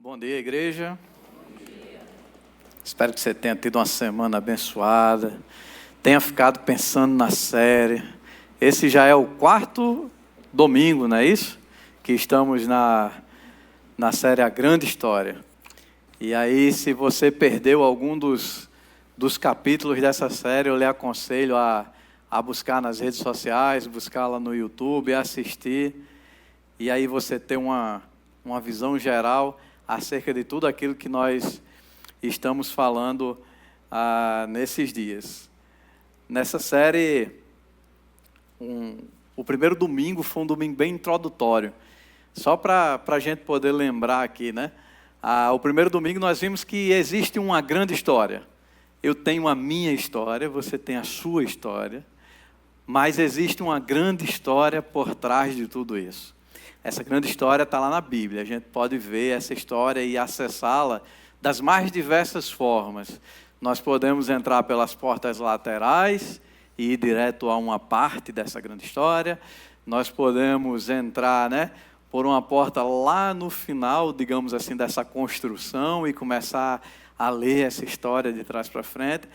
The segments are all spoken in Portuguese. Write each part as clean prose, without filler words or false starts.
Bom dia, igreja. Espero que você tenha tido uma semana abençoada, tenha ficado pensando na série. Esse já é o 4º domingo, não é isso? Que estamos na série A Grande História. E aí, se você perdeu algum dos capítulos dessa série, eu lhe aconselho a buscar nas redes sociais, buscar lá no YouTube, assistir. E aí você ter uma visão geral acerca de tudo aquilo que nós estamos falando nesses dias. Nessa série, o primeiro domingo foi um domingo bem introdutório. Só para a gente poder lembrar aqui, né? O primeiro domingo nós vimos que existe uma grande história. Eu tenho a minha história, você tem a sua história, mas existe uma grande história por trás de tudo isso. Essa grande história está lá na Bíblia, a gente pode ver essa história e acessá-la das mais diversas formas. Nós podemos entrar pelas portas laterais e ir direto a uma parte dessa grande história. Nós podemos entrar, por uma porta lá no final, digamos assim, dessa construção e começar a ler essa história de trás para frente.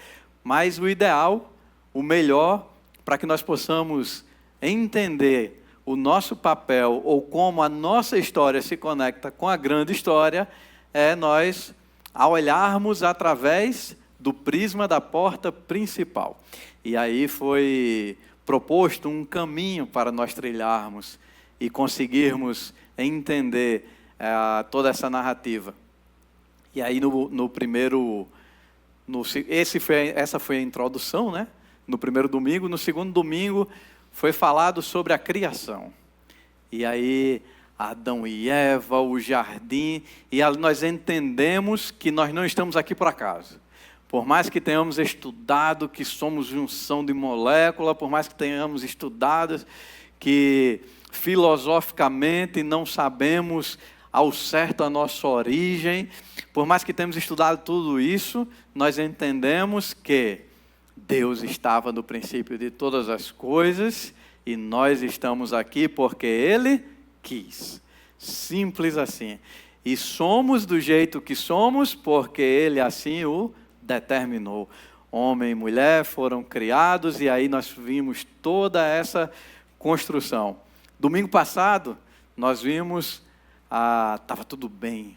Mas o ideal, o melhor, para que nós possamos entender o nosso papel ou como a nossa história se conecta com a grande história, é nós a olharmos através do prisma da porta principal. E aí foi proposto um caminho para nós trilharmos e conseguirmos entender toda essa narrativa. E aí essa foi a introdução, né? No primeiro domingo. No segundo domingo foi falado sobre a criação. E aí, Adão e Eva, o jardim, e nós entendemos que nós não estamos aqui por acaso. Por mais que tenhamos estudado que somos junção de molécula, por mais que tenhamos estudado que filosoficamente não sabemos ao certo a nossa origem, por mais que tenhamos estudado tudo isso, nós entendemos que Deus estava no princípio de todas as coisas e nós estamos aqui porque Ele quis. Simples assim. E somos do jeito que somos porque Ele assim o determinou. Homem e mulher foram criados e aí nós vimos toda essa construção. Domingo passado nós vimos, estava tudo bem.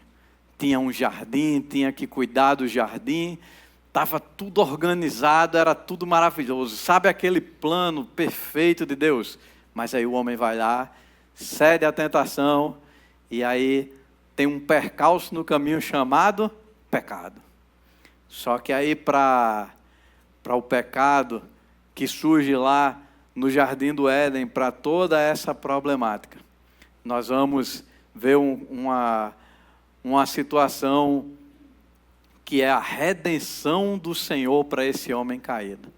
Tinha um jardim, tinha que cuidar do jardim. Estava tudo organizado, era tudo maravilhoso. Sabe aquele plano perfeito de Deus? Mas aí o homem vai lá, cede à tentação, e aí tem um percalço no caminho chamado pecado. Só que aí para o pecado que surge lá no Jardim do Éden, para toda essa problemática, nós vamos ver uma situação que é a redenção do Senhor para esse homem caído.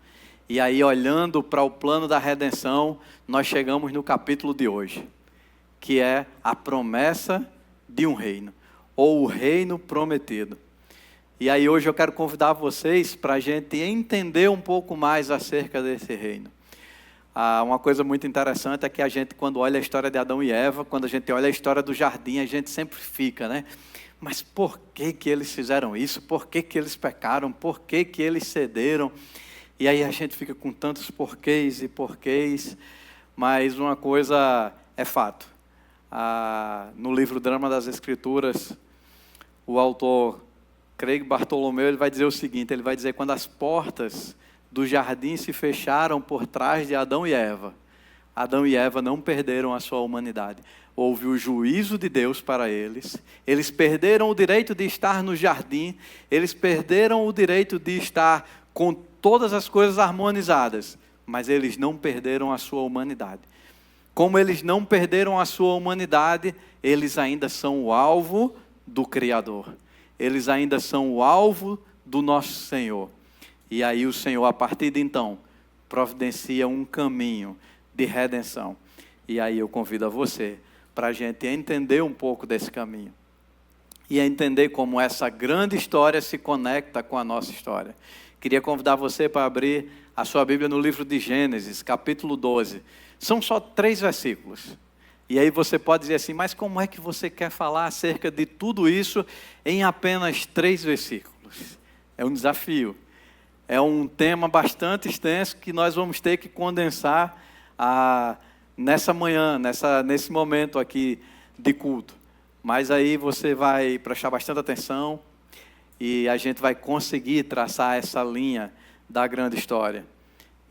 E aí, olhando para o plano da redenção, nós chegamos no capítulo de hoje, que é a promessa de um reino, ou o reino prometido. E aí hoje eu quero convidar vocês para a gente entender um pouco mais acerca desse reino. Uma coisa muito interessante é que a gente, quando olha a história de Adão e Eva, quando a gente olha a história do jardim, a gente sempre fica, mas por que eles fizeram isso? Por que eles pecaram? Por que eles cederam? E aí a gente fica com tantos porquês e porquês, mas uma coisa é fato. No livro Drama das Escrituras, o autor Craig Bartolomeu ele vai dizer o seguinte, ele vai dizer, quando as portas do jardim se fecharam por trás de Adão e Eva não perderam a sua humanidade. Houve o juízo de Deus para eles. Eles perderam o direito de estar no jardim. Eles perderam o direito de estar com todas as coisas harmonizadas. Mas eles não perderam a sua humanidade. Como eles não perderam a sua humanidade, eles ainda são o alvo do Criador. Eles ainda são o alvo do nosso Senhor. E aí o Senhor, a partir de então, providencia um caminho de redenção. E aí eu convido a você para a gente entender um pouco desse caminho. E entender como essa grande história se conecta com a nossa história. Queria convidar você para abrir a sua Bíblia no livro de Gênesis, capítulo 12. São só 3 versículos. E aí você pode dizer assim, mas como é que você quer falar acerca de tudo isso em apenas 3 versículos? É um desafio. É um tema bastante extenso que nós vamos ter que condensar nessa manhã, nesse momento aqui de culto. Mas aí você vai prestar bastante atenção e a gente vai conseguir traçar essa linha da grande história.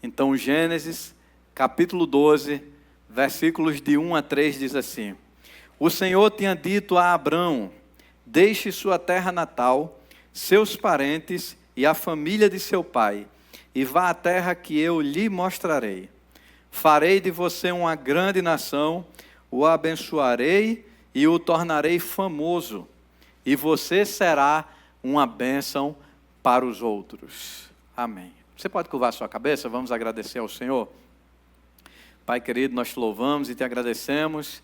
Então, Gênesis, capítulo 12, versículos de 1 a 3 diz assim: O Senhor tinha dito a Abrão: deixe sua terra natal, seus parentes e a família de seu pai, e vá à terra que eu lhe mostrarei. Farei de você uma grande nação, o abençoarei e o tornarei famoso, e você será uma bênção para os outros. Amém. Você pode curvar sua cabeça? Vamos agradecer ao Senhor. Pai querido, nós te louvamos e te agradecemos,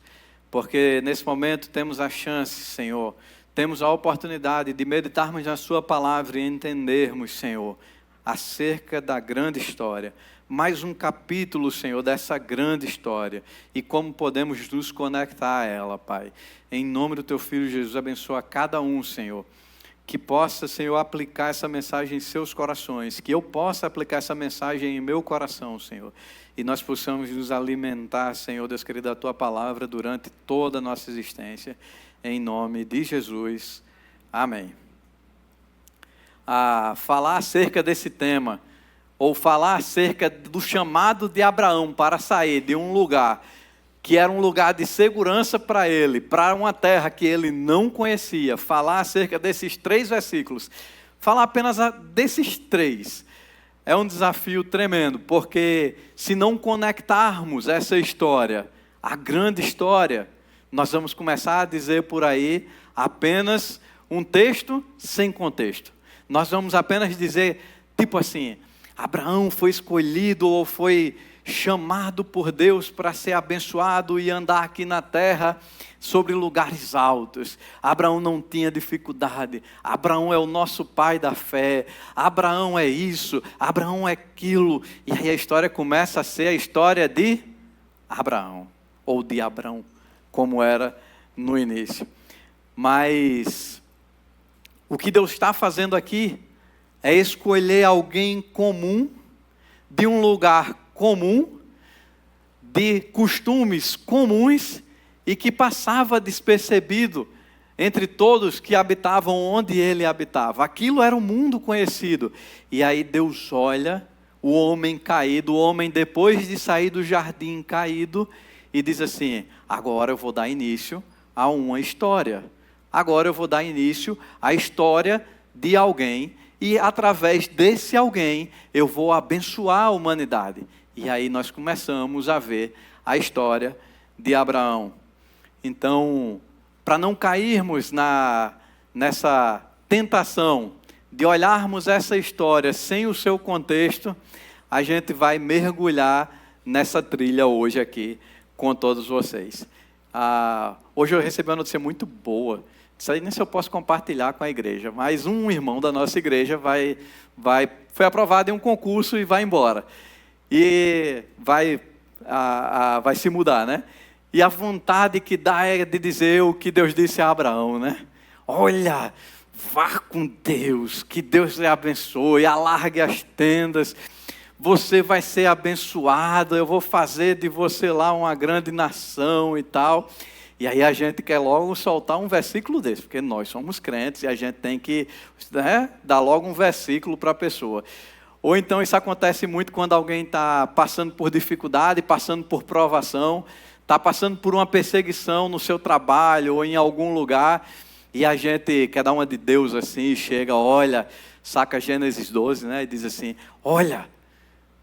porque nesse momento temos a chance, Senhor, temos a oportunidade de meditarmos na sua palavra e entendermos, Senhor, acerca da grande história. Mais um capítulo, Senhor, dessa grande história e como podemos nos conectar a ela, Pai. Em nome do Teu Filho Jesus, abençoa cada um, Senhor. Que possa, Senhor, aplicar essa mensagem em seus corações, que eu possa aplicar essa mensagem em meu coração, Senhor, e nós possamos nos alimentar, Senhor, Deus querido, da Tua palavra durante toda a nossa existência, em nome de Jesus, amém. Falar acerca desse tema, ou falar acerca do chamado de Abraão para sair de um lugar que era um lugar de segurança para ele, para uma terra que ele não conhecia, falar acerca desses 3 versículos, falar apenas desses 3, é um desafio tremendo, porque se não conectarmos essa história, a grande história, nós vamos começar a dizer por aí apenas um texto sem contexto. Nós vamos apenas dizer, tipo assim, Abraão foi escolhido ou foi chamado por Deus para ser abençoado e andar aqui na terra sobre lugares altos. Abraão não tinha dificuldade. Abraão é o nosso pai da fé. Abraão é isso, Abraão é aquilo. E aí a história começa a ser a história de Abraão, ou de Abrão, como era no início. Mas o que Deus está fazendo aqui é escolher alguém comum, de um lugar comum, de costumes comuns e que passava despercebido entre todos que habitavam onde ele habitava. Aquilo era um mundo conhecido. E aí Deus olha o homem caído, o homem depois de sair do jardim caído, e diz assim: agora eu vou dar início a uma história. Agora eu vou dar início à história de alguém, e através desse alguém eu vou abençoar a humanidade. E aí nós começamos a ver a história de Abraão. Então, para não cairmos nessa tentação de olharmos essa história sem o seu contexto, a gente vai mergulhar nessa trilha hoje aqui com todos vocês. Hoje eu recebi uma notícia muito boa. Isso aí nem se eu posso compartilhar com a igreja, mas um irmão da nossa igreja foi aprovado em um concurso e vai embora. E vai se mudar, né? E a vontade que dá é de dizer o que Deus disse a Abraão, né? Olha, vá com Deus, que Deus lhe abençoe, alargue as tendas, você vai ser abençoado, eu vou fazer de você lá uma grande nação e tal. E aí a gente quer logo soltar um versículo desse, porque nós somos crentes e a gente tem que, né, dar logo um versículo para a pessoa. Ou então isso acontece muito quando alguém está passando por dificuldade, passando por provação, está passando por uma perseguição no seu trabalho ou em algum lugar, e a gente quer dar uma de Deus assim, chega, olha, saca Gênesis 12, né, e diz assim: olha,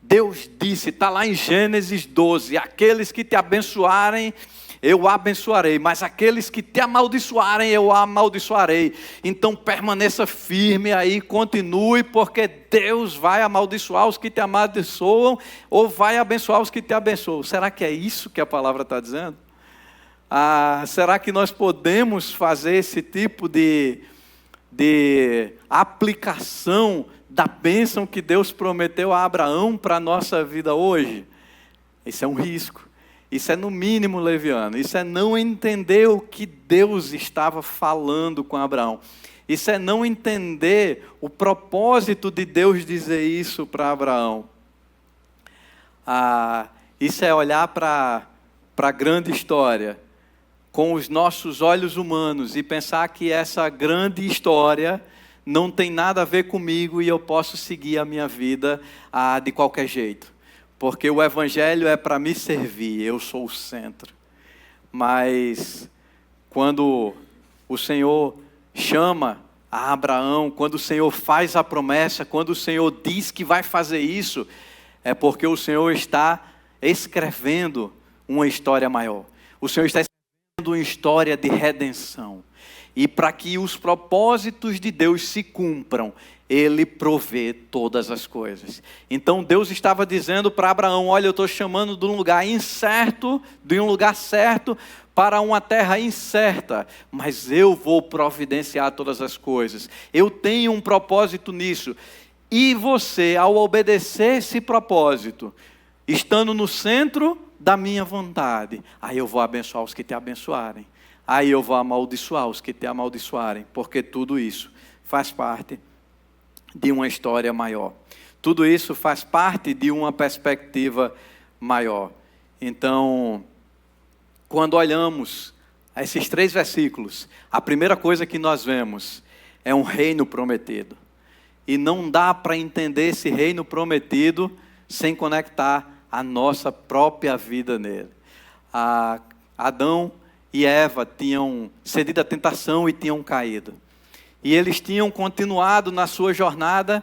Deus disse, está lá em Gênesis 12, aqueles que te abençoarem, eu abençoarei, mas aqueles que te amaldiçoarem, eu amaldiçoarei. Então permaneça firme aí, continue, porque Deus vai amaldiçoar os que te amaldiçoam, ou vai abençoar os que te abençoam. Será que é isso que a palavra está dizendo? Será que nós podemos fazer esse tipo de aplicação da bênção que Deus prometeu a Abraão para a nossa vida hoje? Esse é um risco. Isso é no mínimo leviano. Isso é não entender o que Deus estava falando com Abraão. Isso é não entender o propósito de Deus dizer isso para Abraão. Isso é olhar para a grande história com os nossos olhos humanos e pensar que essa grande história não tem nada a ver comigo e eu posso seguir a minha vida de qualquer jeito. Porque o Evangelho é para me servir, eu sou o centro. Mas quando o Senhor chama a Abraão, quando o Senhor faz a promessa, quando o Senhor diz que vai fazer isso, é porque o Senhor está escrevendo uma história maior. O Senhor está escrevendo uma história de redenção. E para que os propósitos de Deus se cumpram, Ele provê todas as coisas. Então Deus estava dizendo para Abraão, olha, eu estou chamando de um lugar incerto, de um lugar certo, para uma terra incerta, mas eu vou providenciar todas as coisas. Eu tenho um propósito nisso. E você, ao obedecer esse propósito, estando no centro da minha vontade, aí eu vou abençoar os que te abençoarem. Aí eu vou amaldiçoar os que te amaldiçoarem, porque tudo isso faz parte de uma história maior. Tudo isso faz parte de uma perspectiva maior. Então, quando olhamos a esses 3 versículos, a primeira coisa que nós vemos é um reino prometido. E não dá para entender esse reino prometido sem conectar a nossa própria vida nele. Adão e Eva tinham cedido à tentação e tinham caído. E eles tinham continuado na sua jornada,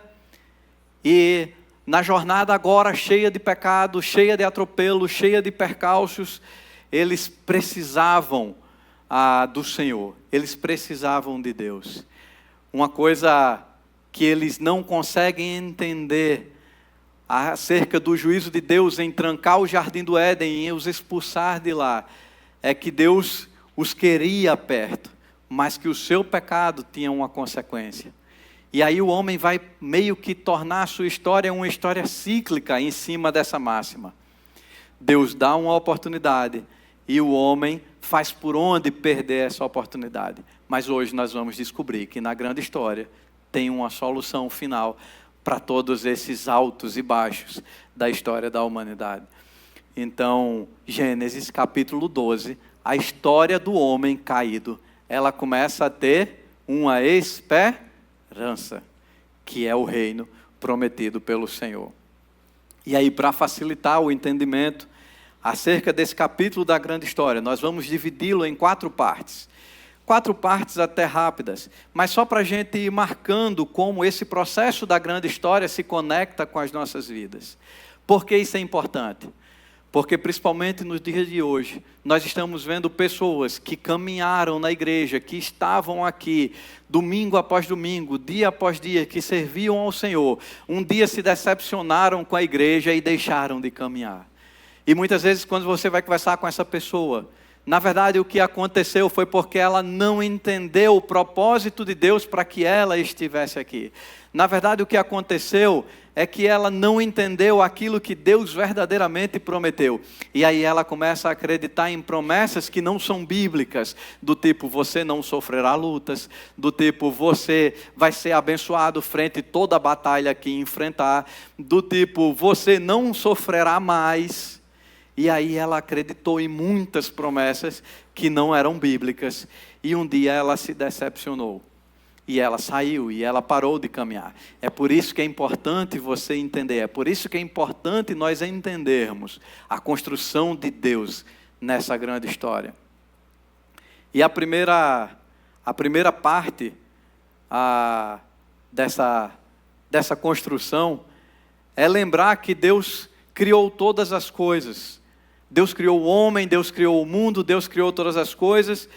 e na jornada agora cheia de pecado, cheia de atropelo, cheia de percalços, eles precisavam do Senhor, eles precisavam de Deus. Uma coisa que eles não conseguem entender acerca do juízo de Deus em trancar o jardim do Éden e os expulsar de lá, é que Deus os queria perto, mas que o seu pecado tinha uma consequência. E aí o homem vai meio que tornar a sua história uma história cíclica em cima dessa máxima. Deus dá uma oportunidade e o homem faz por onde perder essa oportunidade. Mas hoje nós vamos descobrir que na grande história tem uma solução final para todos esses altos e baixos da história da humanidade. Então, Gênesis capítulo 12, a história do homem caído, ela começa a ter uma esperança, que é o reino prometido pelo Senhor. E aí, para facilitar o entendimento acerca desse capítulo da grande história, nós vamos dividi-lo em 4 partes. 4 partes até rápidas, mas só para a gente ir marcando como esse processo da grande história se conecta com as nossas vidas. Por que isso é importante? Porque principalmente nos dias de hoje, nós estamos vendo pessoas que caminharam na igreja, que estavam aqui, domingo após domingo, dia após dia, que serviam ao Senhor. Um dia se decepcionaram com a igreja e deixaram de caminhar. E muitas vezes quando você vai conversar com essa pessoa, na verdade o que aconteceu foi porque ela não entendeu o propósito de Deus para que ela estivesse aqui. Na verdade o que aconteceu é que ela não entendeu aquilo que Deus verdadeiramente prometeu. E aí ela começa a acreditar em promessas que não são bíblicas, do tipo, você não sofrerá lutas, do tipo, você vai ser abençoado frente a toda a batalha que enfrentar, do tipo, você não sofrerá mais. E aí ela acreditou em muitas promessas que não eram bíblicas, e um dia ela se decepcionou. E ela saiu, e ela parou de caminhar. É por isso que é importante você entender, é por isso que é importante nós entendermos a construção de Deus nessa grande história. E a primeira parte dessa construção é lembrar que Deus criou todas as coisas. Deus criou o homem, Deus criou o mundo, Deus criou todas as coisas,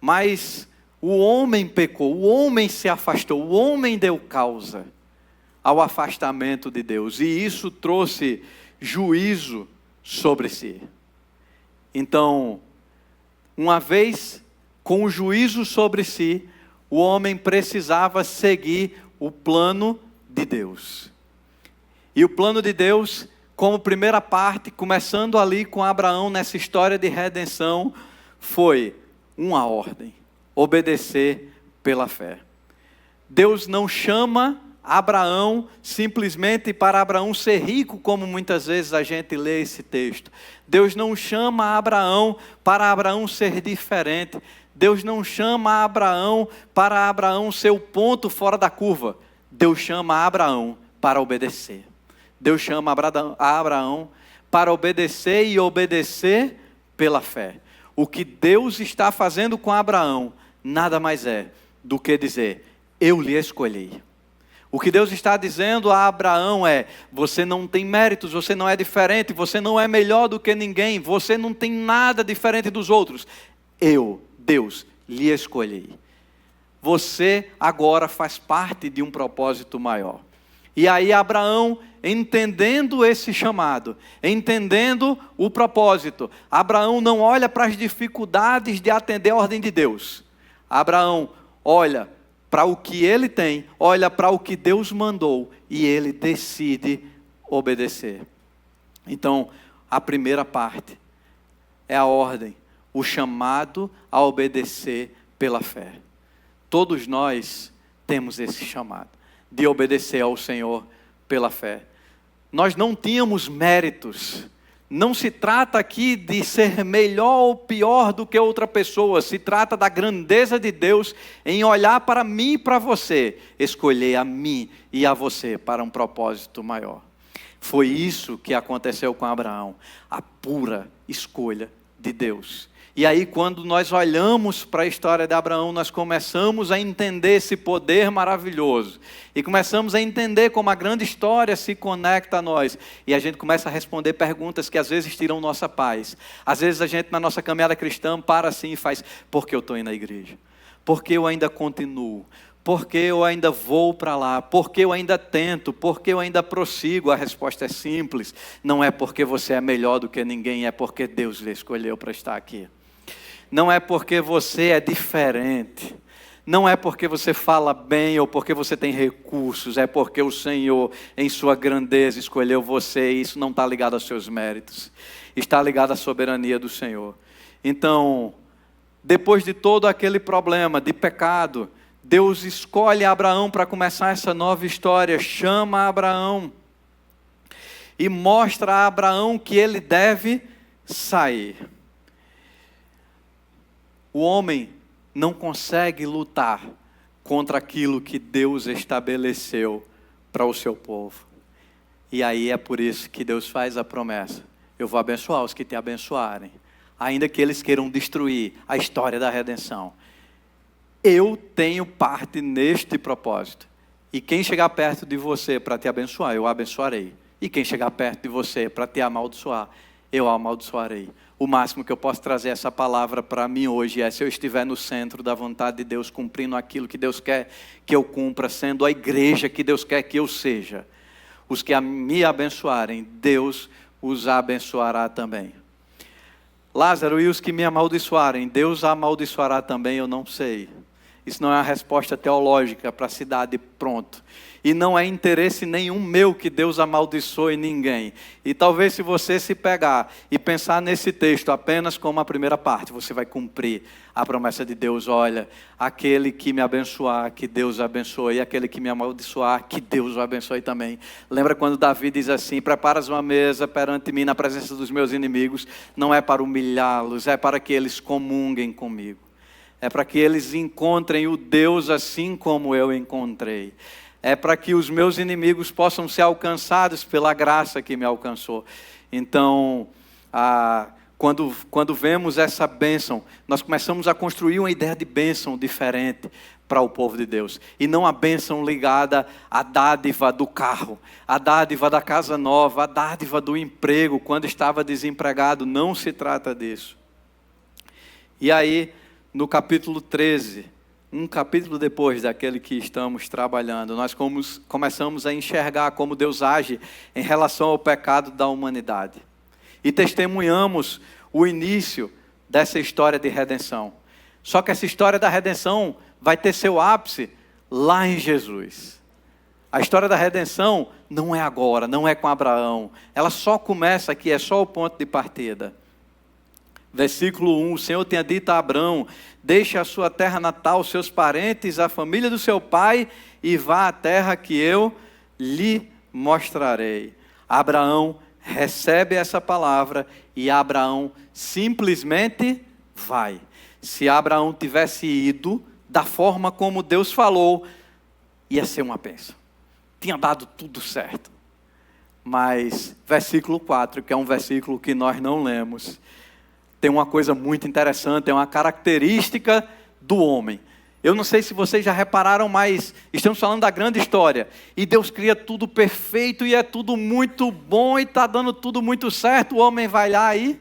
mas o homem pecou, o homem se afastou, o homem deu causa ao afastamento de Deus. E isso trouxe juízo sobre si. Então, uma vez com o juízo sobre si, o homem precisava seguir o plano de Deus. E o plano de Deus como primeira parte, começando ali com Abraão nessa história de redenção, foi uma ordem: obedecer pela fé. Deus não chama Abraão simplesmente para Abraão ser rico, como muitas vezes a gente lê esse texto. Deus não chama Abraão para Abraão ser diferente. Deus não chama Abraão para Abraão ser o ponto fora da curva. Deus chama Abraão para obedecer. Deus chama Abraão para obedecer e obedecer pela fé. O que Deus está fazendo com Abraão nada mais é do que dizer: eu lhe escolhi. O que Deus está dizendo a Abraão é: você não tem méritos, você não é diferente, você não é melhor do que ninguém, você não tem nada diferente dos outros. Eu, Deus, lhe escolhi. Você agora faz parte de um propósito maior. E aí Abraão, entendendo esse chamado, entendendo o propósito, Abraão não olha para as dificuldades de atender a ordem de Deus. Abraão olha para o que ele tem, olha para o que Deus mandou e ele decide obedecer. Então, a primeira parte é a ordem, o chamado a obedecer pela fé. Todos nós temos esse chamado de obedecer ao Senhor pela fé. Nós não tínhamos méritos. Não se trata aqui de ser melhor ou pior do que outra pessoa. Se trata da grandeza de Deus em olhar para mim e para você, escolher a mim e a você para um propósito maior. Foi isso que aconteceu com Abraão, a pura escolha de Deus. E aí, quando nós olhamos para a história de Abraão, nós começamos a entender esse poder maravilhoso. E começamos a entender como a grande história se conecta a nós. E a gente começa a responder perguntas que às vezes tiram nossa paz. Às vezes a gente, na nossa caminhada cristã, para assim e faz: por que eu estou indo à igreja? Por que eu ainda continuo? Por que eu ainda vou para lá? Por que eu ainda tento? Por que eu ainda prossigo? A resposta é simples. Não é porque você é melhor do que ninguém, é porque Deus lhe escolheu para estar aqui. Não é porque você é diferente, não é porque você fala bem ou porque você tem recursos, é porque o Senhor, em sua grandeza, escolheu você, e isso não está ligado aos seus méritos, está ligado à soberania do Senhor. Então, depois de todo aquele problema de pecado, Deus escolhe Abraão para começar essa nova história, chama Abraão e mostra a Abraão que ele deve sair. O homem não consegue lutar contra aquilo que Deus estabeleceu para o seu povo. E aí é por isso que Deus faz a promessa: eu vou abençoar os que te abençoarem, ainda que eles queiram destruir a história da redenção. Eu tenho parte neste propósito. E quem chegar perto de você para te abençoar, eu abençoarei. E quem chegar perto de você para te amaldiçoar, eu amaldiçoarei. O máximo que eu posso trazer essa palavra para mim hoje é: se eu estiver no centro da vontade de Deus, cumprindo aquilo que Deus quer que eu cumpra, sendo a igreja que Deus quer que eu seja, os que me abençoarem, Deus os abençoará também. Lázaro, e os que me amaldiçoarem, Deus amaldiçoará também? Eu não sei. Isso não é uma resposta teológica para a cidade, pronto. E não é interesse nenhum meu que Deus amaldiçoe ninguém. E talvez se você se pegar e pensar nesse texto apenas como a primeira parte, você vai cumprir a promessa de Deus: olha, aquele que me abençoar, que Deus abençoe, e aquele que me amaldiçoar, que Deus o abençoe também. Lembra quando Davi diz assim: preparas uma mesa perante mim na presença dos meus inimigos? Não é para humilhá-los, é para que eles comunguem comigo. É para que eles encontrem o Deus assim como eu encontrei. É para que os meus inimigos possam ser alcançados pela graça que me alcançou. Então, quando vemos essa bênção, nós começamos a construir uma ideia de bênção diferente para o povo de Deus. E não a bênção ligada à dádiva do carro, à dádiva da casa nova, à dádiva do emprego quando estava desempregado. Não se trata disso. E aí, no capítulo 13... um capítulo depois daquele que estamos trabalhando, nós começamos a enxergar como Deus age em relação ao pecado da humanidade. E testemunhamos o início dessa história de redenção. Só que essa história da redenção vai ter seu ápice lá em Jesus. A história da redenção não é agora, não é com Abraão. Ela só começa aqui, é só o ponto de partida. Versículo 1, o Senhor tinha dito a Abraão: deixe a sua terra natal, seus parentes, a família do seu pai, e vá à terra que eu lhe mostrarei. Abraão recebe essa palavra e Abraão simplesmente vai. Se Abraão tivesse ido da forma como Deus falou, ia ser uma bênção. Tinha dado tudo certo. Mas versículo 4, que é um versículo que nós não lemos, tem uma coisa muito interessante, é uma característica do homem. Eu não sei se vocês já repararam, mas estamos falando da grande história. E Deus cria tudo perfeito e é tudo muito bom e está dando tudo muito certo. O homem vai lá e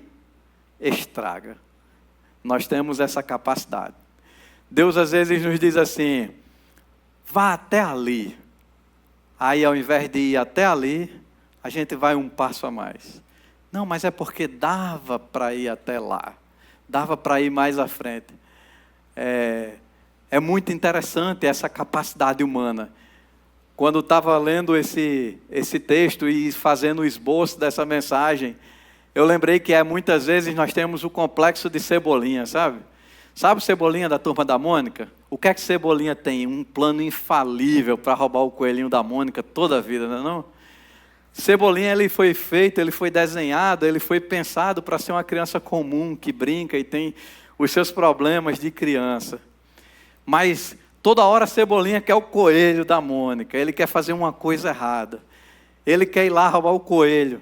estraga. Nós temos essa capacidade. Deus às vezes nos diz assim: vá até ali. Aí ao invés de ir até ali, a gente vai um passo a mais. Não, mas é porque dava para ir até lá. Dava para ir mais à frente. É muito interessante essa capacidade humana. Quando estava lendo esse texto e fazendo o esboço dessa mensagem, eu lembrei que muitas vezes nós temos o complexo de Cebolinha, sabe? Sabe o Cebolinha da Turma da Mônica? O que é que Cebolinha tem? Um plano infalível para roubar o coelhinho da Mônica toda a vida, não é não? Cebolinha, ele foi feito, ele foi desenhado, ele foi pensado para ser uma criança comum, que brinca e tem os seus problemas de criança. Mas toda hora Cebolinha quer o coelho da Mônica, ele quer fazer uma coisa errada. Ele quer ir lá roubar o coelho.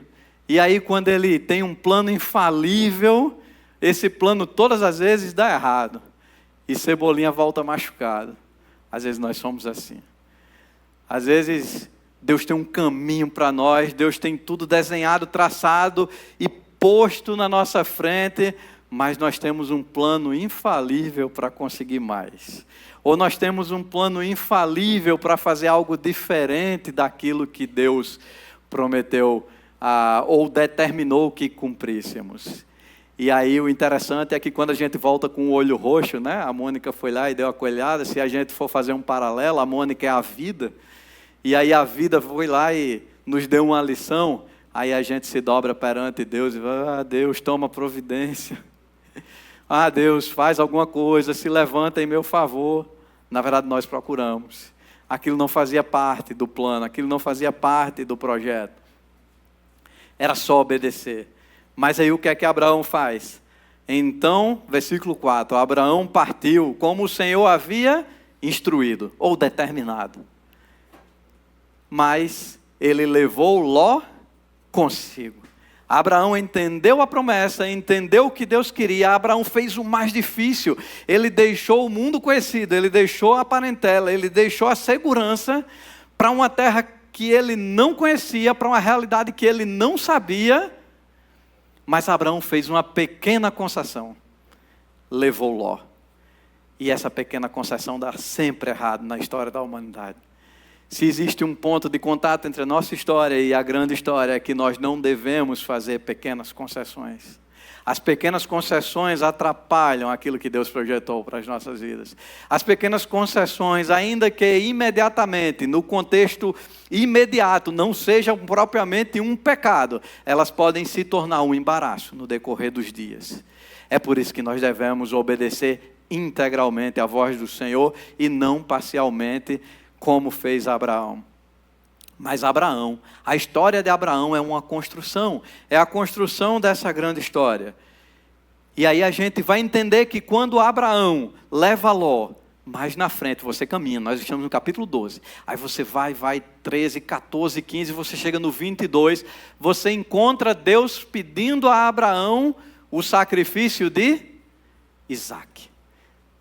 E aí quando ele tem um plano infalível, esse plano todas as vezes dá errado. E Cebolinha volta machucado. Às vezes nós somos assim. Às vezes Deus tem um caminho para nós, Deus tem tudo desenhado, traçado e posto na nossa frente, mas nós temos um plano infalível para conseguir mais. Ou nós temos um plano infalível para fazer algo diferente daquilo que Deus prometeu ou determinou que cumpríssemos. E aí o interessante é que quando a gente volta com o olho roxo, né? A Mônica foi lá e deu a coelhada. Se a gente for fazer um paralelo, a Mônica é a vida. E aí a vida foi lá e nos deu uma lição. Aí a gente se dobra perante Deus e vai: Deus, toma providência. Deus, faz alguma coisa, se levanta em meu favor. Na verdade nós procuramos. Aquilo não fazia parte do plano, aquilo não fazia parte do projeto. Era só obedecer. Mas aí o que é que Abraão faz? Então, versículo 4, Abraão partiu como o Senhor havia instruído, ou determinado. Mas ele levou Ló consigo. Abraão entendeu a promessa, entendeu o que Deus queria. Abraão fez o mais difícil. Ele deixou o mundo conhecido, ele deixou a parentela, ele deixou a segurança para uma terra que ele não conhecia, para uma realidade que ele não sabia. Mas Abraão fez uma pequena concessão. Levou Ló. E essa pequena concessão dá sempre errado na história da humanidade. Se existe um ponto de contato entre a nossa história e a grande história, é que nós não devemos fazer pequenas concessões. As pequenas concessões atrapalham aquilo que Deus projetou para as nossas vidas. As pequenas concessões, ainda que imediatamente, no contexto imediato, não sejam propriamente um pecado, elas podem se tornar um embaraço no decorrer dos dias. É por isso que nós devemos obedecer integralmente à voz do Senhor e não parcialmente, como fez Abraão. Mas Abraão, a história de Abraão é uma construção, é a construção dessa grande história. E aí a gente vai entender que quando Abraão leva Ló, mais na frente você caminha, nós estamos no capítulo 12, aí você vai 13, 14, 15, você chega no 22, você encontra Deus pedindo a Abraão o sacrifício de Isaque.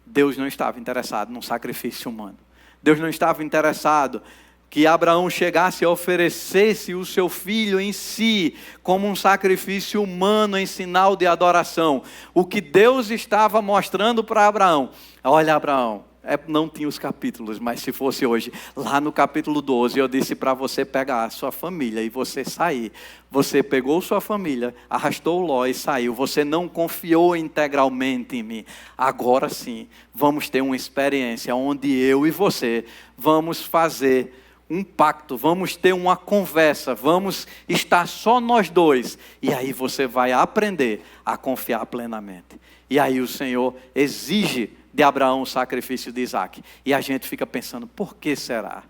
Deus não estava interessado num sacrifício humano. Deus não estava interessado que Abraão chegasse e oferecesse o seu filho em si, como um sacrifício humano em sinal de adoração. O que Deus estava mostrando para Abraão: olha, Abraão, não tinha os capítulos, mas se fosse hoje, lá no capítulo 12, eu disse para você pegar a sua família e você sair. Você pegou sua família, arrastou Ló e saiu. Você não confiou integralmente em mim. Agora sim, vamos ter uma experiência onde eu e você vamos fazer um pacto, vamos ter uma conversa, vamos estar só nós dois. E aí você vai aprender a confiar plenamente. E aí o Senhor exige de Abraão o sacrifício de Isaque. E a gente fica pensando, por que será?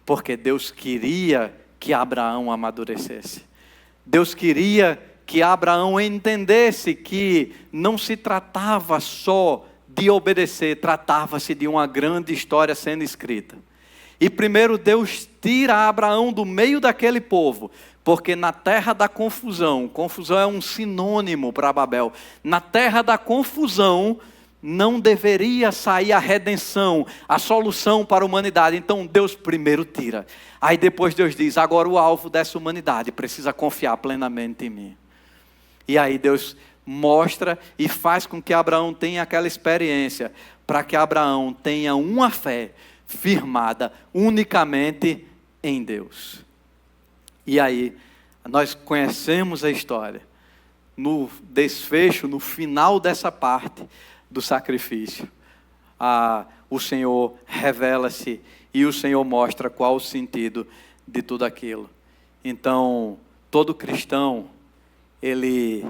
Porque Deus queria que Abraão amadurecesse. Deus queria que Abraão entendesse que não se tratava só de obedecer, tratava-se de uma grande história sendo escrita. E primeiro Deus tira Abraão do meio daquele povo, porque na terra da confusão, confusão é um sinônimo para Babel, na terra da confusão não deveria sair a redenção, a solução para a humanidade. Então Deus primeiro tira, aí depois Deus diz, agora o alvo dessa humanidade precisa confiar plenamente em mim. E aí Deus mostra e faz com que Abraão tenha aquela experiência, para que Abraão tenha uma fé firmada unicamente em Deus. E aí, nós conhecemos a história. No desfecho, no final dessa parte do sacrifício, o Senhor revela-se e o Senhor mostra qual o sentido de tudo aquilo. Então, todo cristão, ele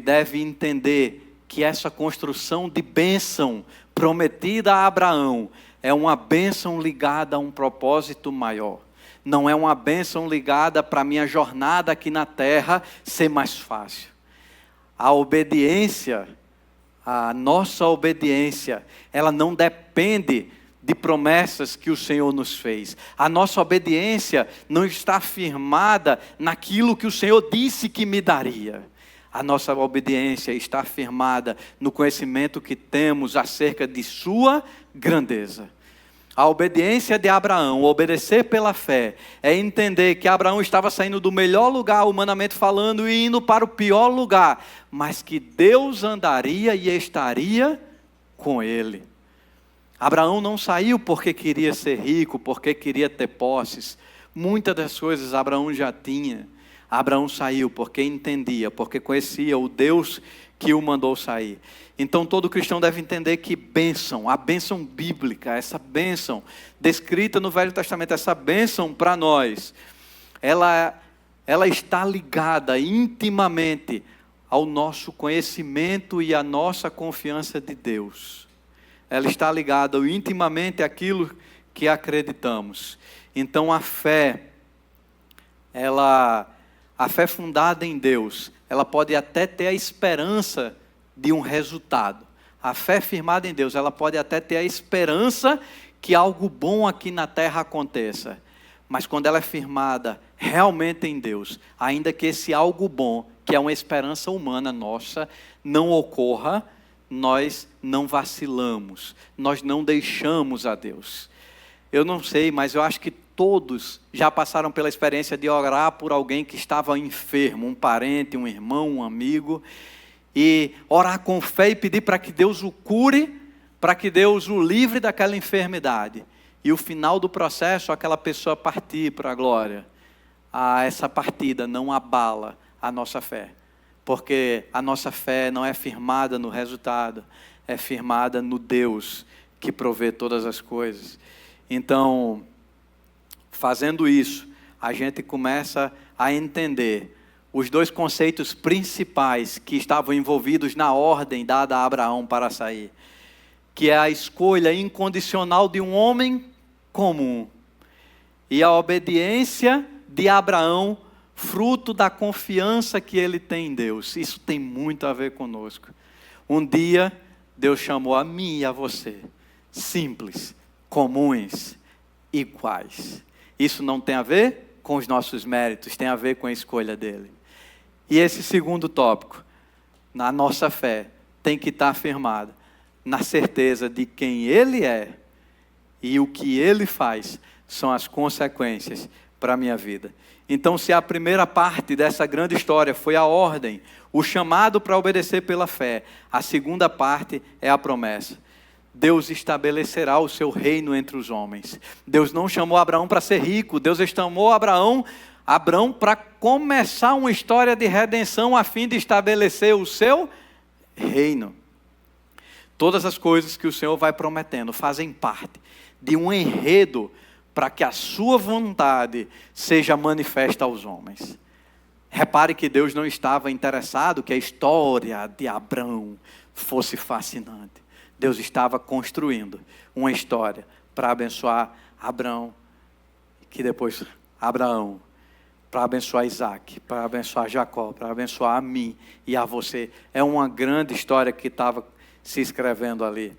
deve entender que essa construção de bênção prometida a Abraão é uma bênção ligada a um propósito maior. Não é uma bênção ligada para a minha jornada aqui na terra ser mais fácil. A obediência, a nossa obediência, ela não depende de promessas que o Senhor nos fez. A nossa obediência não está firmada naquilo que o Senhor disse que me daria. A nossa obediência está firmada no conhecimento que temos acerca de sua grandeza. A obediência de Abraão, obedecer pela fé, é entender que Abraão estava saindo do melhor lugar, humanamente falando, e indo para o pior lugar, mas que Deus andaria e estaria com ele. Abraão não saiu porque queria ser rico, porque queria ter posses. Muitas das coisas Abraão já tinha. Abraão saiu porque entendia, porque conhecia o Deus que o mandou sair. Então todo cristão deve entender que bênção, a bênção bíblica, essa bênção descrita no Velho Testamento, essa bênção para nós, ela está ligada intimamente ao nosso conhecimento e à nossa confiança de Deus. Ela está ligada intimamente àquilo que acreditamos. Então a fé fundada em Deus, ela pode até ter a esperança de um resultado. A fé firmada em Deus, ela pode até ter a esperança que algo bom aqui na terra aconteça. Mas quando ela é firmada realmente em Deus, ainda que esse algo bom, que é uma esperança humana nossa, não ocorra, nós não vacilamos, nós não deixamos a Deus. Eu não sei, mas eu acho que todos já passaram pela experiência de orar por alguém que estava enfermo, um parente, um irmão, um amigo, e orar com fé e pedir para que Deus o cure, para que Deus o livre daquela enfermidade. E o final do processo, aquela pessoa partir para a glória. Essa partida não abala a nossa fé, porque a nossa fé não é firmada no resultado, é firmada no Deus que provê todas as coisas. Então, fazendo isso, a gente começa a entender os dois conceitos principais que estavam envolvidos na ordem dada a Abraão para sair, que é a escolha incondicional de um homem comum e a obediência de Abraão, fruto da confiança que ele tem em Deus. Isso tem muito a ver conosco. Um dia, Deus chamou a mim e a você, simples, comuns, iguais. Isso não tem a ver com os nossos méritos, tem a ver com a escolha dele. E esse segundo tópico, na nossa fé, tem que estar firmada na certeza de quem ele é e o que ele faz são as consequências para a minha vida. Então, se a primeira parte dessa grande história foi a ordem, o chamado para obedecer pela fé, a segunda parte é a promessa. Deus estabelecerá o seu reino entre os homens. Deus não chamou Abraão para ser rico, Deus chamou Abraão para começar uma história de redenção a fim de estabelecer o seu reino. Todas as coisas que o Senhor vai prometendo fazem parte de um enredo para que a sua vontade seja manifesta aos homens. Repare que Deus não estava interessado que a história de Abrão fosse fascinante. Deus estava construindo uma história para abençoar Abrão, que depois Abraão, para abençoar Isaac, para abençoar Jacó, para abençoar a mim e a você. É uma grande história que estava se escrevendo ali.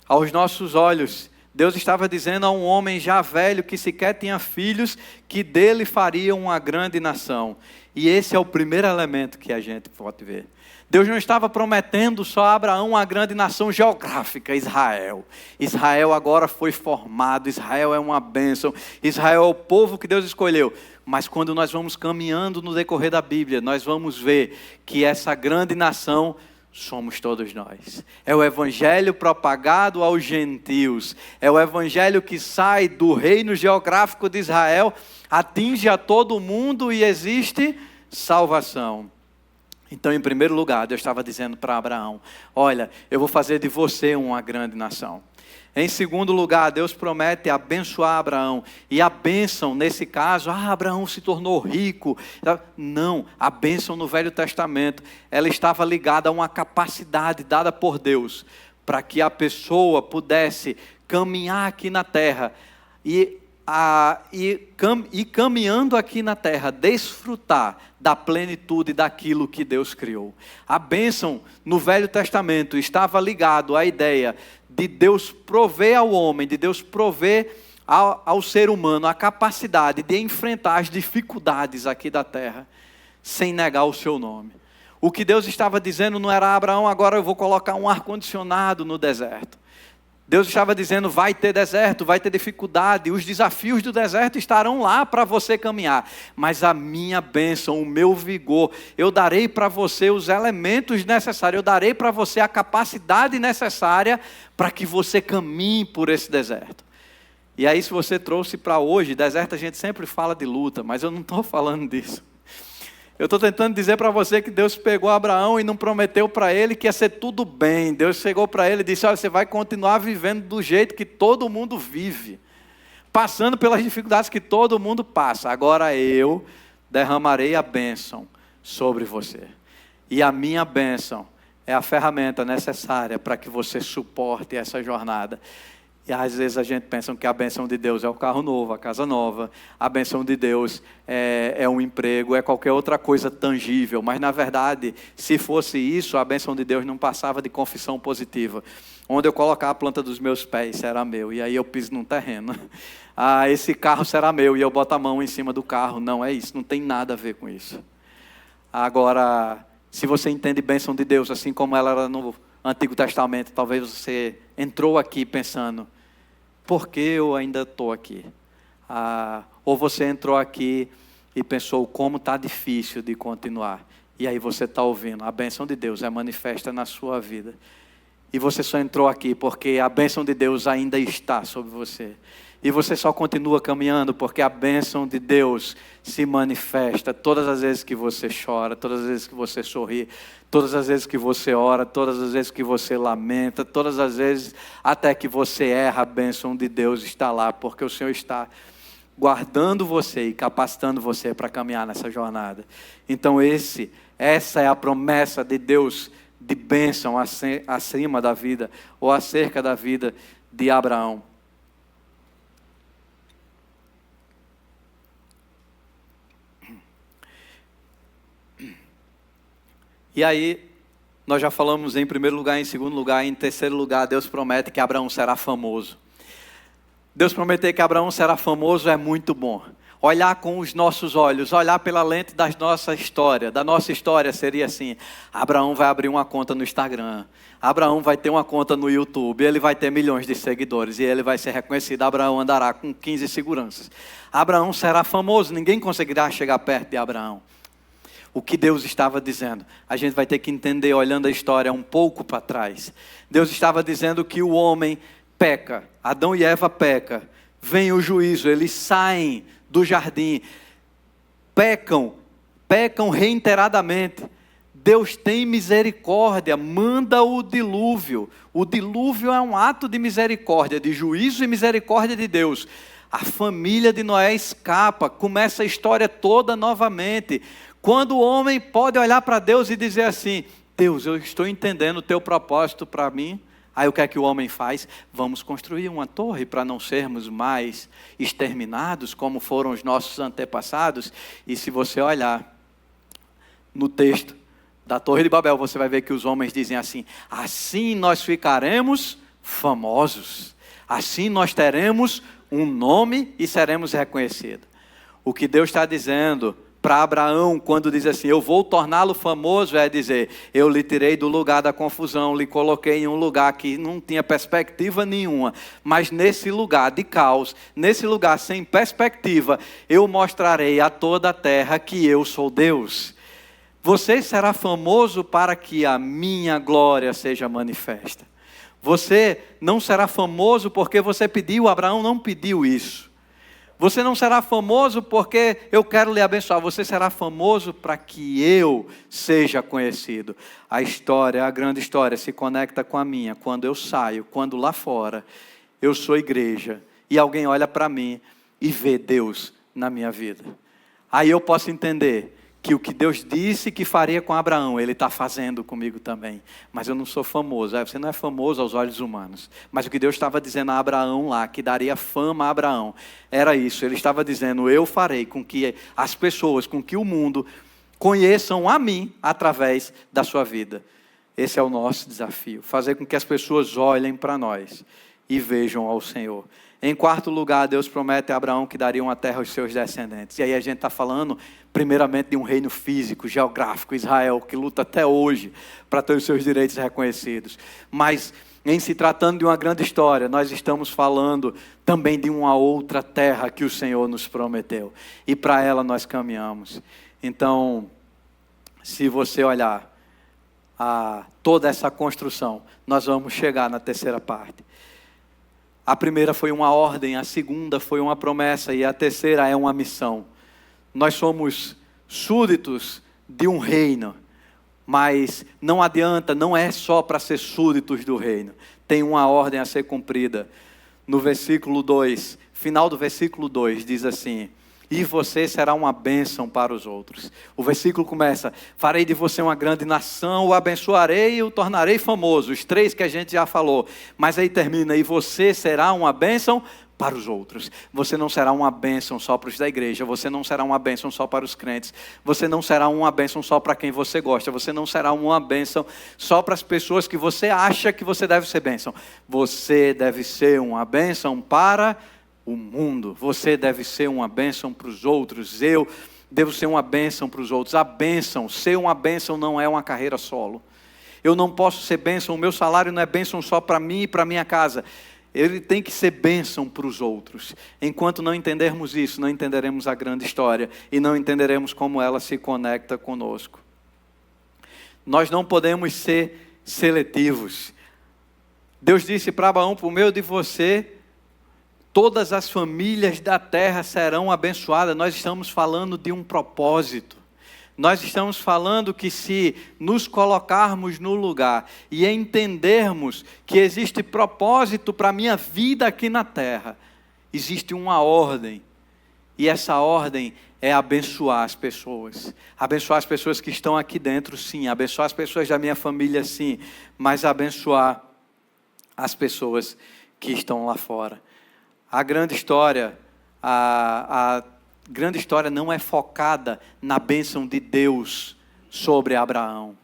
Aos nossos olhos, Deus estava dizendo a um homem já velho que sequer tinha filhos, que dele faria uma grande nação. E esse é o primeiro elemento que a gente pode ver. Deus não estava prometendo só a Abraão uma grande nação geográfica, Israel. Israel agora foi formado, Israel é uma bênção, Israel é o povo que Deus escolheu. Mas quando nós vamos caminhando no decorrer da Bíblia, nós vamos ver que essa grande nação somos todos nós. É o evangelho propagado aos gentios. É o evangelho que sai do reino geográfico de Israel, atinge a todo mundo e existe salvação. Então, em primeiro lugar, Deus estava dizendo para Abraão: olha, eu vou fazer de você uma grande nação. Em segundo lugar, Deus promete abençoar Abraão. E a bênção, nesse caso, Abraão se tornou rico. Não, a bênção no Velho Testamento, ela estava ligada a uma capacidade dada por Deus, para que a pessoa pudesse caminhar aqui na terra e caminhando aqui na terra, desfrutar da plenitude daquilo que Deus criou. A bênção no Velho Testamento estava ligado à ideia de Deus prover ao homem, de Deus prover ao ser humano a capacidade de enfrentar as dificuldades aqui da terra, sem negar o seu nome. O que Deus estava dizendo não era: Abraão, agora eu vou colocar um ar-condicionado no deserto. Deus estava dizendo: vai ter deserto, vai ter dificuldade, os desafios do deserto estarão lá para você caminhar, mas a minha bênção, o meu vigor, eu darei para você os elementos necessários, eu darei para você a capacidade necessária para que você caminhe por esse deserto. E aí, se você trouxe para hoje, deserto a gente sempre fala de luta, mas eu não estou falando disso. Eu estou tentando dizer para você que Deus pegou Abraão e não prometeu para ele que ia ser tudo bem. Deus chegou para ele e disse: olha, você vai continuar vivendo do jeito que todo mundo vive, passando pelas dificuldades que todo mundo passa. Agora eu derramarei a bênção sobre você. E a minha bênção é a ferramenta necessária para que você suporte essa jornada. E às vezes a gente pensa que a bênção de Deus é o carro novo, a casa nova. A bênção de Deus é um emprego, é qualquer outra coisa tangível. Mas na verdade, se fosse isso, a bênção de Deus não passava de confissão positiva. Onde eu colocar a planta dos meus pés será meu. E aí eu piso num terreno. Esse carro será meu e eu boto a mão em cima do carro. Não é isso, não tem nada a ver com isso. Agora, se você entende bênção de Deus, assim como ela era no Antigo Testamento, talvez você entrou aqui pensando: por que eu ainda estou aqui? Ou você entrou aqui e pensou: como está difícil de continuar. E aí você está ouvindo: a bênção de Deus é manifesta na sua vida. E você só entrou aqui porque a bênção de Deus ainda está sobre você. E você só continua caminhando porque a bênção de Deus se manifesta todas as vezes que você chora, todas as vezes que você sorri, todas as vezes que você ora, todas as vezes que você lamenta, todas as vezes até que você erra, a bênção de Deus está lá, porque o Senhor está guardando você e capacitando você para caminhar nessa jornada. Então essa é a promessa de Deus de bênção acima da vida, ou acerca da vida de Abraão. E aí, nós já falamos em primeiro lugar, em segundo lugar, em terceiro lugar, Deus promete que Abraão será famoso. Deus prometer que Abraão será famoso é muito bom. Olhar com os nossos olhos, olhar pela lente da nossa história seria assim: Abraão vai abrir uma conta no Instagram, Abraão vai ter uma conta no YouTube, ele vai ter milhões de seguidores e ele vai ser reconhecido. Abraão andará com 15 seguranças. Abraão será famoso, ninguém conseguirá chegar perto de Abraão. O que Deus estava dizendo, a gente vai ter que entender olhando a história um pouco para trás. Deus estava dizendo que o homem peca, Adão e Eva pecam, vem o juízo, eles saem do jardim, pecam reiteradamente. Deus tem misericórdia, manda o dilúvio. O dilúvio é um ato de misericórdia, de juízo e misericórdia de Deus. A família de Noé escapa, começa a história toda novamente. Quando o homem pode olhar para Deus e dizer assim: Deus, eu estou entendendo o teu propósito para mim. Aí o que é que o homem faz? Vamos construir uma torre para não sermos mais exterminados como foram os nossos antepassados. E se você olhar no texto da Torre de Babel, você vai ver que os homens dizem assim: assim nós ficaremos famosos, assim nós teremos um nome e seremos reconhecidos. O que Deus está dizendo para Abraão, quando diz assim: eu vou torná-lo famoso, é dizer, eu lhe tirei do lugar da confusão, lhe coloquei em um lugar que não tinha perspectiva nenhuma, mas nesse lugar de caos, nesse lugar sem perspectiva, eu mostrarei a toda a terra que eu sou Deus. Você será famoso para que a minha glória seja manifesta. Você não será famoso porque você pediu, Abraão não pediu isso. Você não será famoso porque eu quero lhe abençoar. Você será famoso para que eu seja conhecido. A história, a grande história, se conecta com a minha. Quando eu saio, quando lá fora, eu sou igreja. E alguém olha para mim e vê Deus na minha vida. Aí eu posso entender que o que Deus disse que faria com Abraão, Ele está fazendo comigo também. Mas eu não sou famoso. Você não é famoso aos olhos humanos. Mas o que Deus estava dizendo a Abraão lá, que daria fama a Abraão, era isso. Ele estava dizendo: eu farei com que as pessoas, com que o mundo conheçam a mim através da sua vida. Esse é o nosso desafio. Fazer com que as pessoas olhem para nós e vejam ao Senhor. Em quarto lugar, Deus promete a Abraão que daria uma terra aos seus descendentes. E aí a gente está falando, primeiramente, de um reino físico, geográfico, Israel, que luta até hoje para ter os seus direitos reconhecidos. Mas, em se tratando de uma grande história, nós estamos falando também de uma outra terra que o Senhor nos prometeu. E para ela nós caminhamos. Então, se você olhar toda essa construção, nós vamos chegar na terceira parte. A primeira foi uma ordem, a segunda foi uma promessa e a terceira é uma missão. Nós somos súditos de um reino, mas não adianta, não é só para ser súditos do reino. Tem uma ordem a ser cumprida. No versículo 2, final do versículo 2, diz assim: e você será uma bênção para os outros. O versículo começa: farei de você uma grande nação, o abençoarei e o tornarei famoso. Os três que a gente já falou. Mas aí termina: e você será uma bênção para os outros. Você não será uma bênção só para os da igreja. Você não será uma bênção só para os crentes. Você não será uma bênção só para quem você gosta. Você não será uma bênção só para as pessoas que você acha que você deve ser bênção. Você deve ser uma bênção para o mundo. Você deve ser uma bênção para os outros. Eu devo ser uma bênção para os outros. A bênção, ser uma bênção não é uma carreira solo. Eu não posso ser bênção, o meu salário não é bênção só para mim e para minha casa. Ele tem que ser bênção para os outros. Enquanto não entendermos isso, não entenderemos a grande história e não entenderemos como ela se conecta conosco. Nós não podemos ser seletivos. Deus disse para Abraão: por meio de você, todas as famílias da terra serão abençoadas. Nós estamos falando de um propósito. Nós estamos falando que se nos colocarmos no lugar e entendermos que existe propósito para a minha vida aqui na terra, existe uma ordem. E essa ordem é abençoar as pessoas. Abençoar as pessoas que estão aqui dentro, sim. Abençoar as pessoas da minha família, sim. Mas abençoar as pessoas que estão lá fora. A grande história, a grande história não é focada na bênção de Deus sobre Abraão.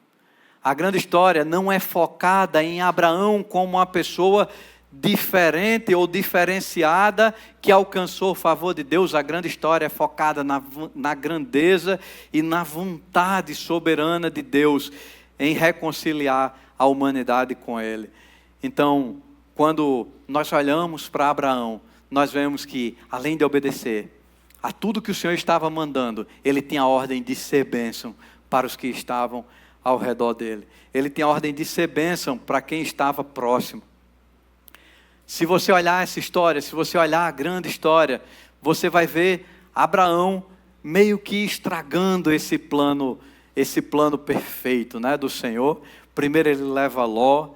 A grande história não é focada em Abraão como uma pessoa diferente ou diferenciada que alcançou o favor de Deus. A grande história é focada na grandeza e na vontade soberana de Deus em reconciliar a humanidade com Ele. Então, quando nós olhamos para Abraão, nós vemos que, além de obedecer a tudo que o Senhor estava mandando, ele tinha a ordem de ser bênção para os que estavam ao redor dele. Ele tinha a ordem de ser bênção para quem estava próximo. Se você olhar essa história, se você olhar a grande história, você vai ver Abraão meio que estragando esse plano perfeito, né, do Senhor. Primeiro ele leva Ló,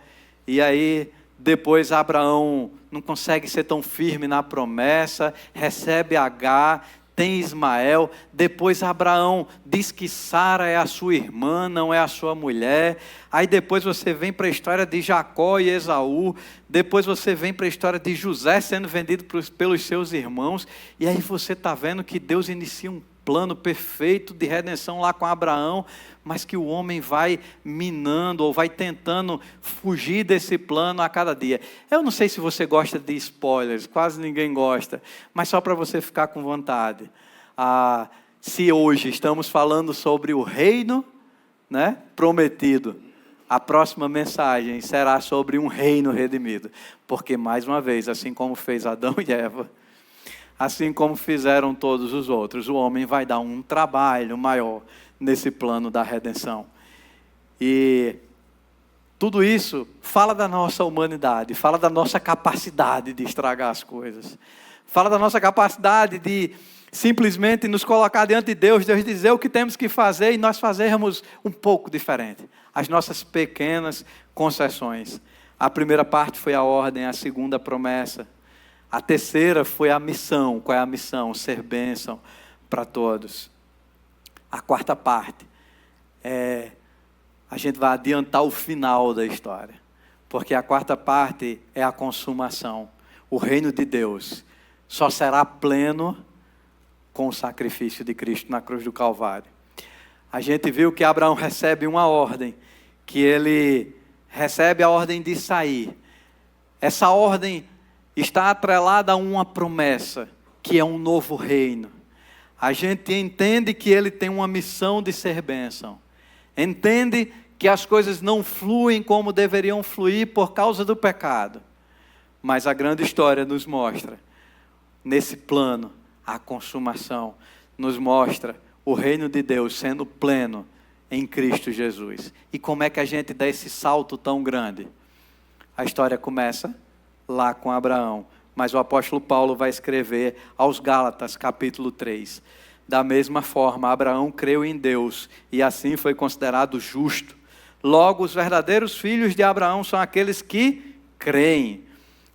e aí Depois Abraão não consegue ser tão firme na promessa, recebe Agar, tem Ismael. Depois Abraão diz que Sara é a sua irmã, não é a sua mulher. Aí depois você vem para a história de Jacó e Esaú. Depois você vem para a história de José sendo vendido pelos seus irmãos. E aí você está vendo que Deus inicia um plano perfeito de redenção lá com Abraão, mas que o homem vai minando ou vai tentando fugir desse plano a cada dia. Eu não sei se você gosta de spoilers, quase ninguém gosta, mas só para você ficar com vontade. Se hoje estamos falando sobre o reino, né, prometido, a próxima mensagem será sobre um reino redimido, porque mais uma vez, assim como fez Adão e Eva, assim como fizeram todos os outros, o homem vai dar um trabalho maior nesse plano da redenção. E tudo isso fala da nossa humanidade, fala da nossa capacidade de estragar as coisas. Fala da nossa capacidade de simplesmente nos colocar diante de Deus, Deus dizer o que temos que fazer e nós fazermos um pouco diferente. As nossas pequenas concessões. A primeira parte foi a ordem, a segunda a promessa. A terceira foi a missão. Qual é a missão? Ser bênção para todos. A quarta parte a gente vai adiantar o final da história. Porque a quarta parte é a consumação. O reino de Deus só será pleno com o sacrifício de Cristo na cruz do Calvário. A gente viu que Abraão recebe uma ordem, que ele recebe a ordem de sair. Essa ordem está atrelada a uma promessa, que é um novo reino. A gente entende que ele tem uma missão de ser bênção. Entende que as coisas não fluem como deveriam fluir por causa do pecado. Mas a grande história nos mostra, nesse plano, a consumação. Nos mostra o reino de Deus sendo pleno em Cristo Jesus. E como é que a gente dá esse salto tão grande? A história começa lá com Abraão, mas o apóstolo Paulo vai escrever aos Gálatas, capítulo 3. Da mesma forma, Abraão creu em Deus e assim foi considerado justo. Logo, os verdadeiros filhos de Abraão são aqueles que creem.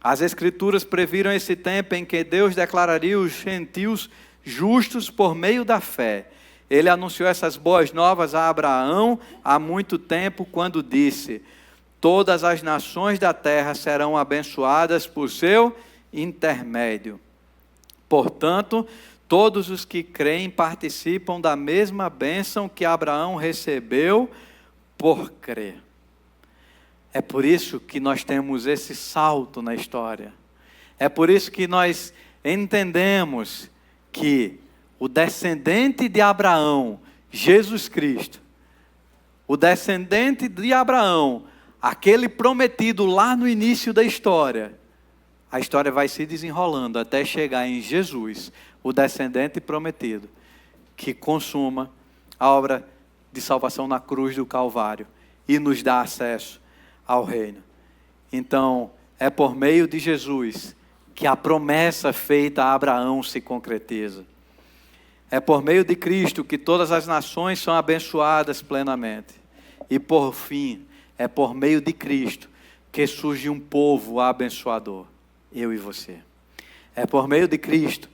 As Escrituras previram esse tempo em que Deus declararia os gentios justos por meio da fé. Ele anunciou essas boas novas a Abraão há muito tempo, quando disse: todas as nações da terra serão abençoadas por seu intermédio. Portanto, todos os que creem participam da mesma bênção que Abraão recebeu por crer. É por isso que nós temos esse salto na história. É por isso que nós entendemos que o descendente de Abraão, Jesus Cristo, o descendente de Abraão, aquele prometido lá no início da história, a história vai se desenrolando até chegar em Jesus, o descendente prometido, que consuma a obra de salvação na cruz do Calvário e nos dá acesso ao reino. Então, é por meio de Jesus que a promessa feita a Abraão se concretiza. É por meio de Cristo que todas as nações são abençoadas plenamente. E por fim, é por meio de Cristo que surge um povo abençoador, eu e você. É por meio de Cristo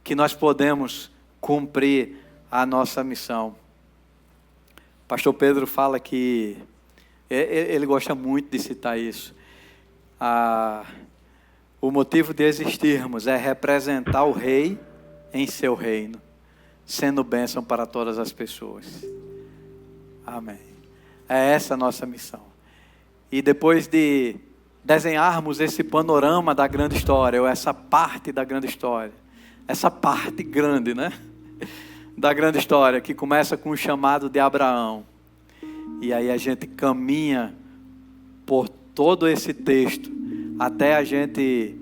que nós podemos cumprir a nossa missão. Pastor Pedro fala que ele gosta muito de citar isso. O motivo de existirmos é representar o rei em seu reino, sendo bênção para todas as pessoas. Amém. É essa a nossa missão. E depois de desenharmos esse panorama da grande história, ou essa parte da grande história, essa parte grande, né? Da grande história, que começa com o chamado de Abraão. E aí a gente caminha por todo esse texto, até a gente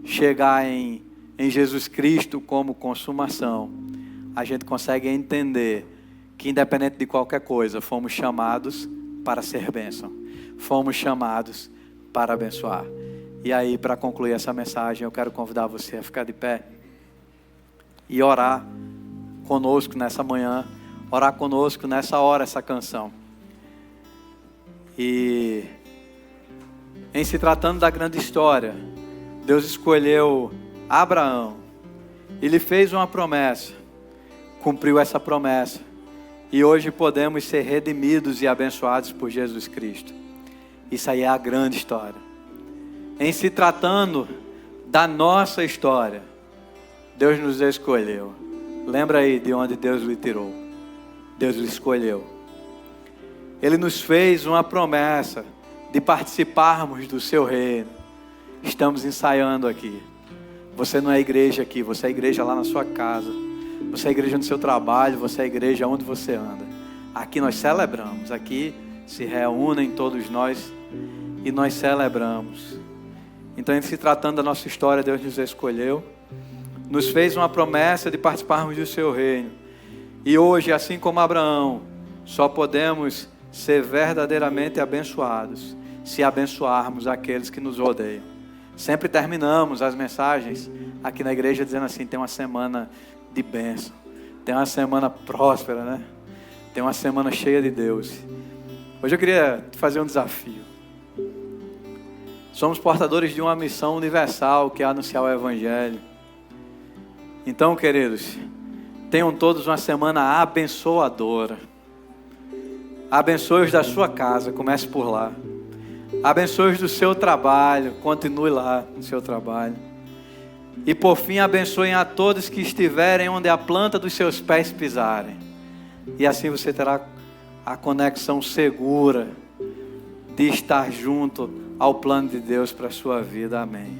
chegar em Jesus Cristo como consumação. A gente consegue entender que, independente de qualquer coisa, fomos chamados para ser bênção. Fomos chamados para abençoar. E aí, para concluir essa mensagem, eu quero convidar você a ficar de pé e orar conosco nessa manhã, orar conosco nessa hora, essa canção. E Em se tratando da grande história, Deus escolheu Abraão. Ele fez uma promessa, cumpriu essa promessa. E hoje podemos ser redimidos e abençoados por Jesus Cristo. Isso aí é a grande história. Em se tratando da nossa história, Deus nos escolheu. Lembra aí de onde Deus lhe tirou. Deus lhe escolheu. Ele nos fez uma promessa de participarmos do seu reino. Estamos ensaiando aqui. Você não é igreja aqui, você é igreja lá na sua casa. Você é igreja no seu trabalho, você é igreja onde você anda. Aqui nós celebramos, aqui se reúnem todos nós e nós celebramos. Então, em se tratando da nossa história, Deus nos escolheu, nos fez uma promessa de participarmos do seu reino. E hoje, assim como Abraão, só podemos ser verdadeiramente abençoados se abençoarmos aqueles que nos rodeiam. Sempre terminamos as mensagens aqui na igreja dizendo assim: tem uma semana de bênção, tem uma semana próspera, né? Tem uma semana cheia de Deus. Hoje eu queria te fazer um desafio. Somos portadores de uma missão universal, que é anunciar o Evangelho. Então, queridos, tenham todos uma semana abençoadora. Abençoe os da sua casa, comece por lá. Abençoe os do seu trabalho, continue lá no seu trabalho. E por fim, abençoem a todos que estiverem onde a planta dos seus pés pisarem. E assim você terá a conexão segura de estar junto ao plano de Deus para a sua vida. Amém.